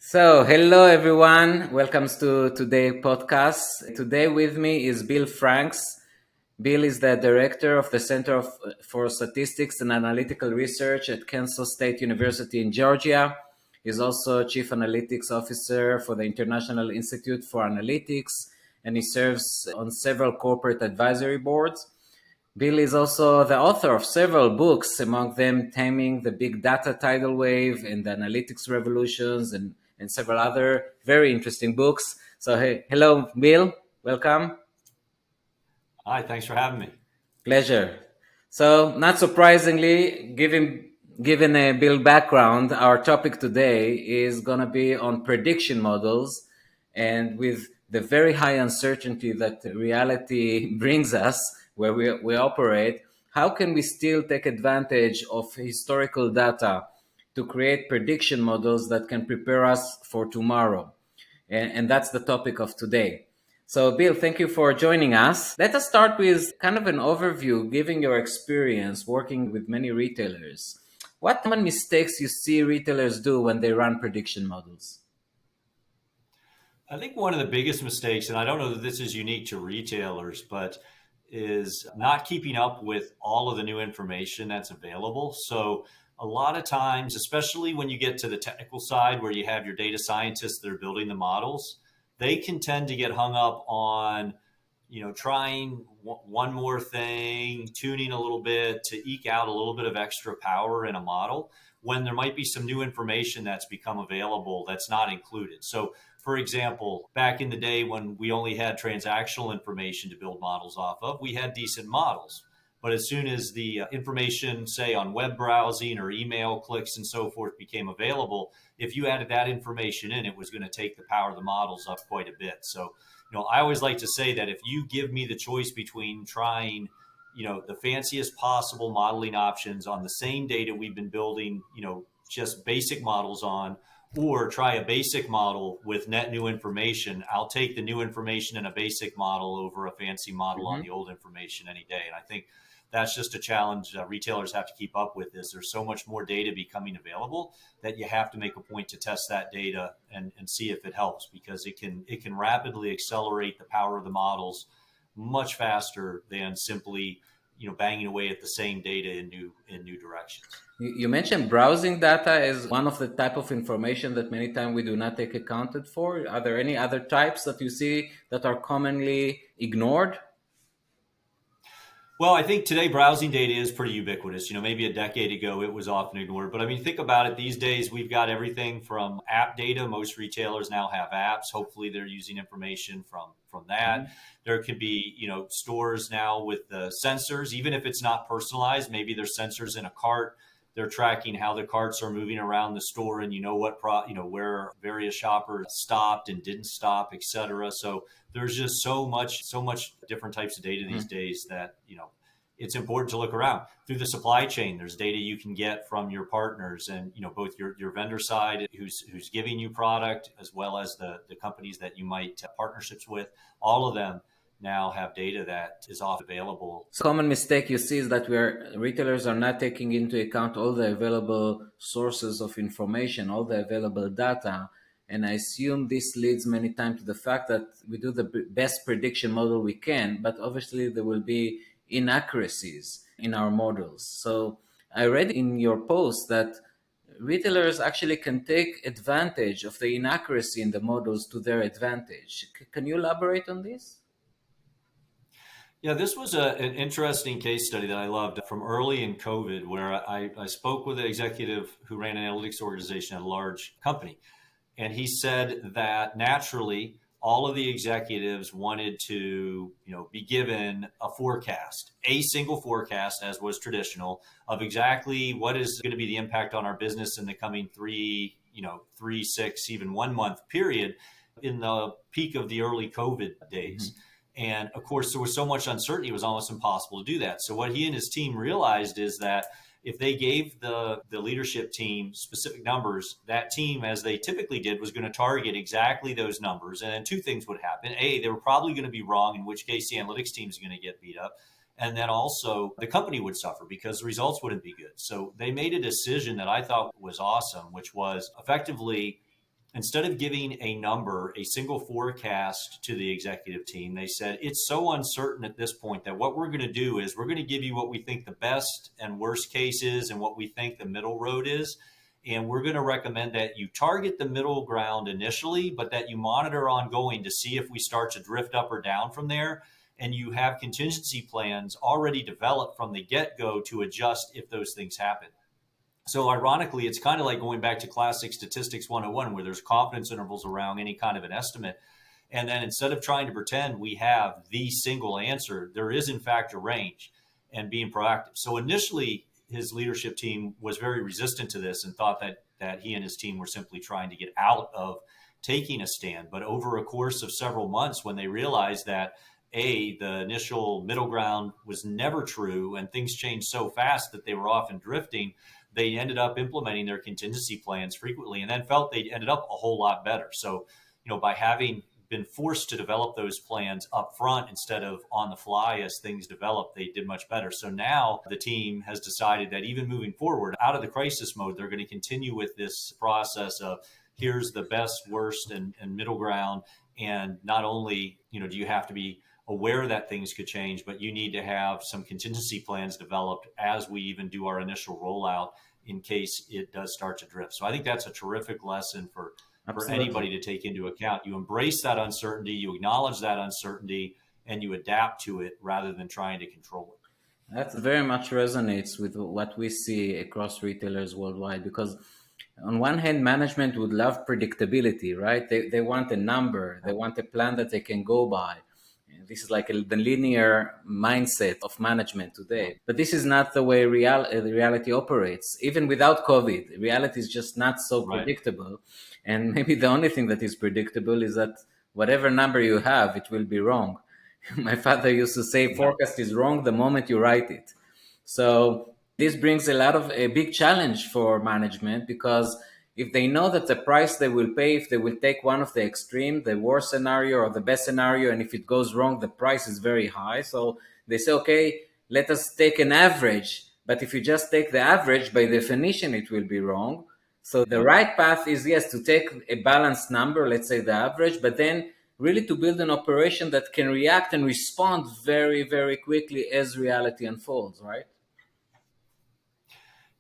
So, hello everyone. Welcome to today's podcast. Today with me is Bill Franks. Bill is the director of the for Statistics and Analytical Research at Kansas State University in Georgia. He's also chief analytics officer for the International Institute for Analytics, and he serves on several corporate advisory boards. Bill is also the author of several books, among them Taming the Big Data Tidal Wave and the Analytics Revolutions, and several other very interesting books. So, hey, hello, Bill. Welcome. Hi, thanks for having me. Pleasure. So, not surprisingly, given a Bill background, our topic today is going to be on prediction models, and with the very high uncertainty that reality brings us, where we operate, how can we still take advantage of historical data to create prediction models that can prepare us for tomorrow? And that's the topic of today. So, Bill, thank you for joining us. Let us start with kind of an overview, giving your experience working with many retailers. What common mistakes you see retailers do when they run prediction models? I think one of the biggest mistakes, and I don't know that this is unique to retailers, but is not keeping up with all of the new information that's available. So, a lot of times, especially when you get to the technical side where you have your data scientists that are building the models, they can tend to get hung up on, trying one more thing, tuning a little bit to eke out a little bit of extra power in a model when there might be some new information that's become available that's not included. So, for example, back in the day when we only had transactional information to build models off of, we had decent models. But as soon as the information, say on web browsing or email clicks and so forth, became available, if you added that information in, it was going to take the power of the models up quite a bit. So, I always like to say that if you give me the choice between trying, the fanciest possible modeling options on the same data we've been building, just basic models on, or try a basic model with net new information, I'll take the new information in a basic model over a fancy model on the old information any day. And I think that's just a challenge retailers have to keep up with. Is there's so much more data becoming available that you have to make a point to test that data and see if it helps, because it can rapidly accelerate the power of the models much faster than simply banging away at the same data in new directions. You mentioned browsing data as one of the type of information that many times we do not take accounted for. Are there any other types that you see that are commonly ignored? Well, I think today browsing data is pretty ubiquitous. Maybe a decade ago it was often ignored, but I mean, think about it. These days we've got everything from app data. Most retailers now have apps. Hopefully, they're using information from that. Mhm. There could be, stores now with the sensors, even if it's not personalized. Maybe there's sensors in a cart. They're tracking how the carts are moving around the store, and where various shoppers stopped and didn't stop, et cetera. So there's just so much different types of data these days that it's important to look around through the supply chain. There's data you can get from your partners, and both your vendor side, who's giving you product, as well as the companies that you might have partnerships with. All of them now have data that is off available. So common mistake you see is that retailers are not taking into account all the available sources of information, all the available data. And I assume this leads many times to the fact that we do the best prediction model we can, but obviously there will be inaccuracies in our models. So I read in your post that retailers actually can take advantage of the inaccuracy in the models to their advantage. Can you elaborate on this? Yeah, this was an interesting case study that I loved from early in COVID, where I spoke with an executive who ran an analytics organization at a large company. And he said that naturally, all of the executives wanted to, be given a forecast, a single forecast, as was traditional, of exactly what is going to be the impact on our business in the coming 3, 6, even 1 month period in the peak of the early COVID days. And of course, there was so much uncertainty, it was almost impossible to do that. So what he and his team realized is that if they gave the leadership team specific numbers, that team, as they typically did, was going to target exactly those numbers. And then two things would happen. A, they were probably going to be wrong, in which case the analytics team is going to get beat up. And then also the company would suffer because the results wouldn't be good. So they made a decision that I thought was awesome, which was effectively instead of giving a number, a single forecast to the executive team, they said it's so uncertain at this point that what we're going to do is we're going to give you what we think the best and worst case is and what we think the middle road is. And we're going to recommend that you target the middle ground initially, but that you monitor ongoing to see if we start to drift up or down from there. And you have contingency plans already developed from the get go to adjust if those things happen. So ironically, it's kind of like going back to classic statistics 101, where there's confidence intervals around any kind of an estimate. And then instead of trying to pretend we have the single answer, there is in fact a range, and being proactive. So initially, his leadership team was very resistant to this and thought that he and his team were simply trying to get out of taking a stand. But over a course of several months, when they realized that the initial middle ground was never true and things changed so fast that they were often drifting, they ended up implementing their contingency plans frequently and then felt they ended up a whole lot better. So, by having been forced to develop those plans up front instead of on the fly as things develop, they did much better. So now the team has decided that even moving forward out of the crisis mode, they're going to continue with this process of here's the best, worst, and middle ground. And not only, do you have to be aware that things could change, but you need to have some contingency plans developed as we even do our initial rollout in case it does start to drift. So I think that's a terrific lesson for Absolutely. anybody to take into account. You embrace that uncertainty, you acknowledge that uncertainty, and you adapt to it rather than trying to control it. That very much resonates with what we see across retailers worldwide because, on one hand, management would love predictability, right? They want a number, they want a plan that they can go by. And this is like the linear mindset of management Yeah, today. But this is not the way the reality operates. Even without COVID, reality is just not so right. predictable. And maybe the only thing that is predictable is that whatever number you have, it will be wrong. My father used to say Yeah. forecast is wrong the moment you write it. So this brings a big challenge for management because if they know that the price they will pay, if they will take one of the extreme, the worst scenario or the best scenario, and if it goes wrong, the price is very high. So they say, okay, let us take an average. But if you just take the average, by definition, it will be wrong. So the Yep. right path is, yes, to take a balanced number, let's say the average, but then really to build an operation that can react and respond very, very quickly as reality unfolds, right?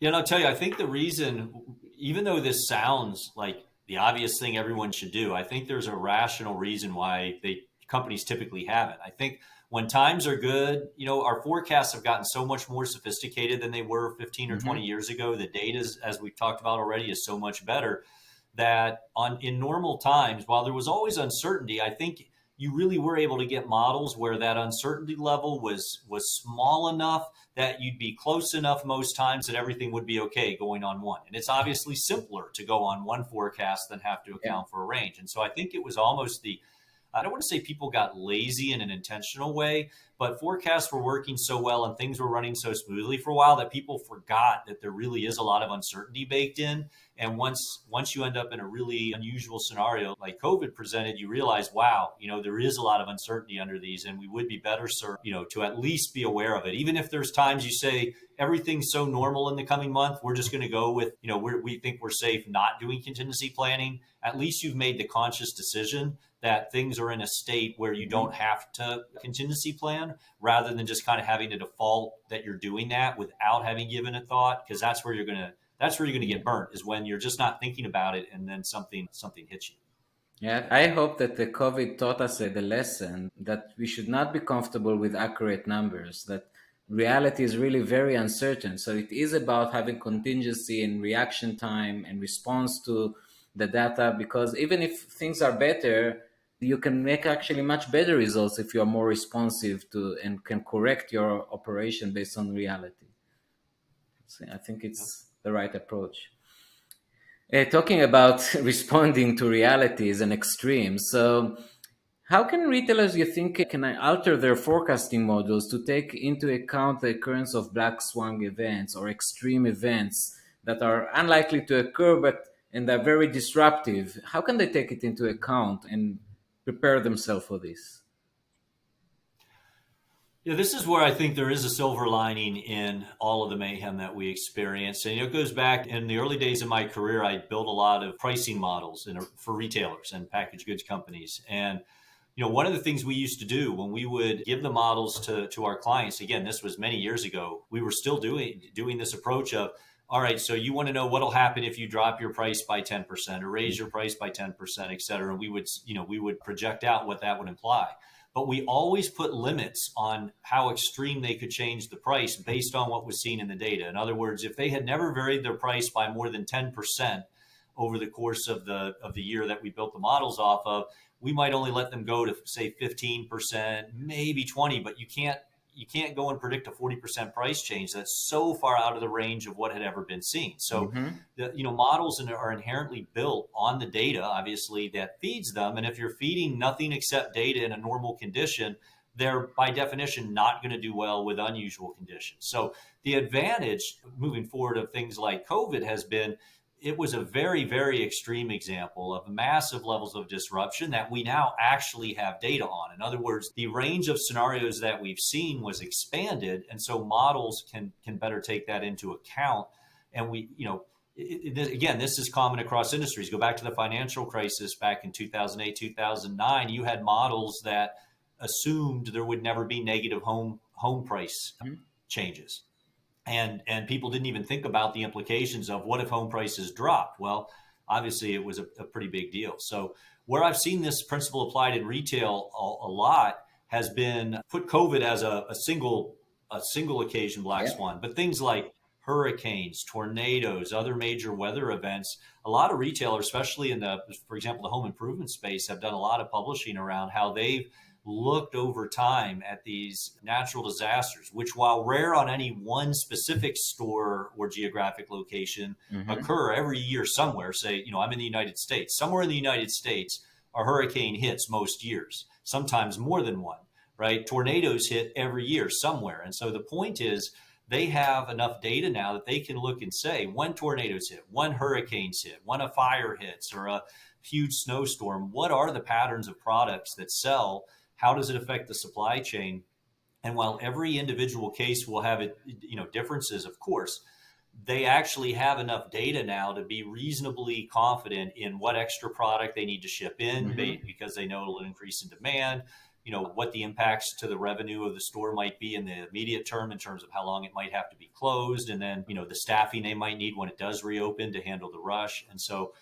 Yeah, and I'll tell you, I think the reason, even though this sounds like the obvious thing everyone should do, I think there's a rational reason why companies typically haven't. I think when times are good, our forecasts have gotten so much more sophisticated than they were 15 or 20 Hmm. years ago. The data, as we've talked about already, is so much better that in normal times, while there was always uncertainty, I think you really were able to get models where that uncertainty level was small enough that you'd be close enough most times that everything would be okay going on one. And it's obviously simpler to go on one forecast than have to Yeah. account for a range. And so I think it was almost I don't want to say people got lazy in an intentional way, but forecasts were working so well and things were running so smoothly for a while that people forgot that there really is a lot of uncertainty baked in. And once you end up in a really unusual scenario like COVID presented, you realize, wow, there is a lot of uncertainty under these, and we would be better served, to at least be aware of it. Even if there's times you say everything's so normal in the coming month, we're just going to go with, we think we're safe not doing contingency planning. At least you've made the conscious decision that things are in a state where you Mhm. don't have to contingency plan rather than just kind of having a default that you're doing that without having given it thought, because that's where you're going to get burnt, is when you're just not thinking about it and then something hits you. Yeah, I hope that the COVID taught us the lesson that we should not be comfortable with accurate numbers, that reality is really very uncertain. So it is about having contingency and reaction time and response to the data, because even if things are better, you can make actually much better results if you're more responsive to and can correct your operation based on reality. So I think Yep. it's the right approach. Talking about responding to realities and extremes, so how can retailers, you think, can alter their forecasting models to take into account the occurrence of black swan events or extreme events that are unlikely to occur but and are very disruptive? How can they take it into account and prepare themselves for this? Yeah, this is where I think there is a silver lining in all of the mayhem that we experience. And it goes back in the early days of my career, I built a lot of pricing models for retailers and packaged goods companies. And one of the things we used to do when we would give the models to our clients, again, this was many years ago, we were still doing this approach of, all right, so you want to know what'll happen if you drop your price by 10% or raise your price by 10%, et cetera. And we would project out what that would imply. But we always put limits on how extreme they could change the price based on what was seen in the data. In other words, if they had never varied their price by more than 10% over the course of the year that we built the models off of, we might only let them go to say 15%, maybe 20, but you can't go and predict a 40% price change. That's so far out of the range of what had ever been seen. So Mm-hmm. models are inherently built on the data, obviously, that feeds them. And if you're feeding nothing except data in a normal condition, they're by definition not going to do well with unusual conditions. So the advantage moving forward of things like COVID has been, it was a very, very extreme example of massive levels of disruption that we now actually have data on. In other words, the range of scenarios that we've seen was expanded, and so models can better take that into account. And again, this is common across industries. Go back to the financial crisis back in 2008, 2009. You had models that assumed there would never be negative home price changes, and people didn't even think about the implications of what if home prices dropped. Well, obviously it was a pretty big deal. So where I've seen this principle applied in retail a lot has been, put COVID as a single occasion black Yeah. swan, but things like hurricanes, tornadoes, other major weather events. A lot of retailers, especially for example, the home improvement space, have done a lot of publishing around how they've looked over time at these natural disasters, which, while rare on any one specific store or geographic location, Mm-hmm. occur every year somewhere. Say, I'm in the United States. Somewhere in the United States, a hurricane hits most years, sometimes more than one, right? Tornadoes hit every year somewhere. And so the point is, they have enough data now that they can look and say, when tornadoes hit, when hurricanes hit, when a fire hits, or a huge snowstorm, what are the patterns of products that sell? How does it affect the supply chain? And while every individual case will have differences, of course, they actually have enough data now to be reasonably confident in what extra product they need to ship in, Mm-hmm. because they know it'll increase in demand. What the impacts to the revenue of the store might be in the immediate term in terms of how long it might have to be closed, and then the staffing they might need when it does reopen to handle the rush. And so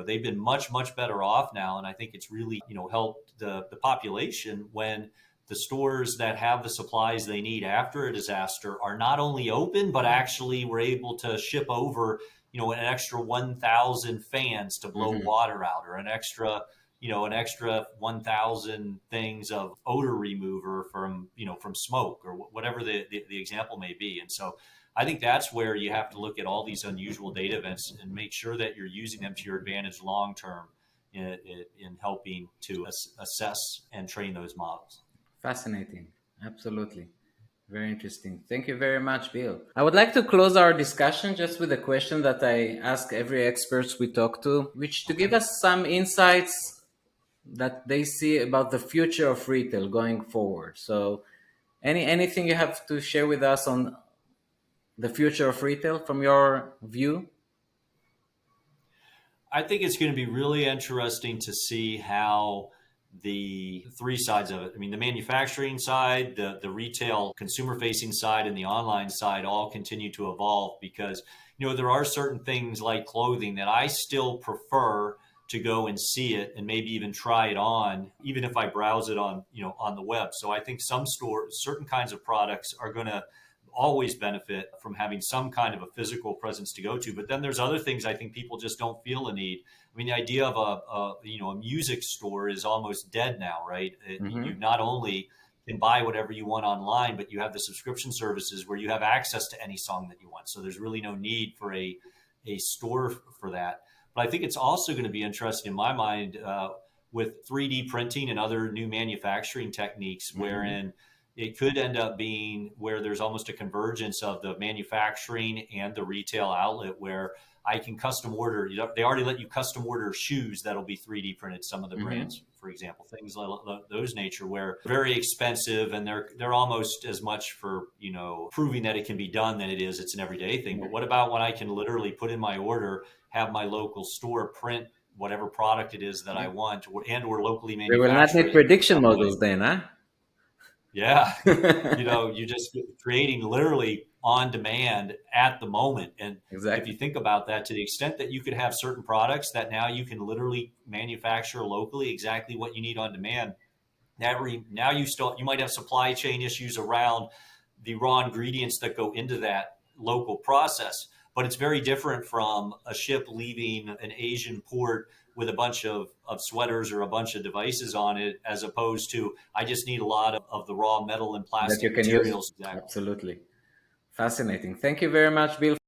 they've been much, much better off now, and I think it's really helped the population when the stores that have the supplies they need after a disaster are not only open, but actually were able to ship over, an extra 1,000 fans to blow Mm-hmm. water out, or an extra 1,000 things of odor remover from smoke, or whatever the example may be. And so I think that's where you have to look at all these unusual data events and make sure that you're using them to your advantage long term in helping to assess and train those models. Fascinating. Absolutely. Very interesting. Thank you very much, Bill. I would like to close our discussion just with a question that I ask every expert we talk to, which to give Okay. us some insights that they see about the future of retail going forward. So, anything you have to share with us on the future of retail from your view? I think it's going to be really interesting to see how the three sides of it, I mean, the manufacturing side, the retail consumer facing side, and the online side all continue to evolve, because, there are certain things like clothing that I still prefer to go and see it and maybe even try it on, even if I browse it on the web. So I think some stores, certain kinds of products are going to always benefit from having some kind of a physical presence to go to. But then there's other things I think people just don't feel a need. I mean, the idea of a music store is almost dead now, right? You Mm-hmm. not only can buy whatever you want online, but you have the subscription services where you have access to any song that you want. So there's really no need for a store for that. But I think it's also going to be interesting in my mind, with 3D printing and other new manufacturing techniques, Mm-hmm. wherein it could end up being where there's almost a convergence of the manufacturing and the retail outlet, where I can custom order. They already let you custom order shoes that'll be 3D printed. Some of the Mm-hmm. brands, for example, things like those nature, where very expensive, and they're almost as much for proving that it can be done than it is it's an everyday thing. But what about when I can literally put in my order, have my local store print whatever product it is that I want, or locally We will not manufacture need it in prediction some way? models then, huh? Yeah, you just creating literally on demand at the moment. And if you Exactly. think about that, to the extent that you could have certain products that now you can literally manufacture locally exactly what you need on demand. Now you might have supply chain issues around the raw ingredients that go into that local process, but it's very different from a ship leaving an Asian port with a bunch of sweaters or a bunch of devices on it, as opposed to I just need a lot of the raw metal and That you plastic can use. materials. Exactly. Absolutely. Fascinating. Thank you very much, Bill.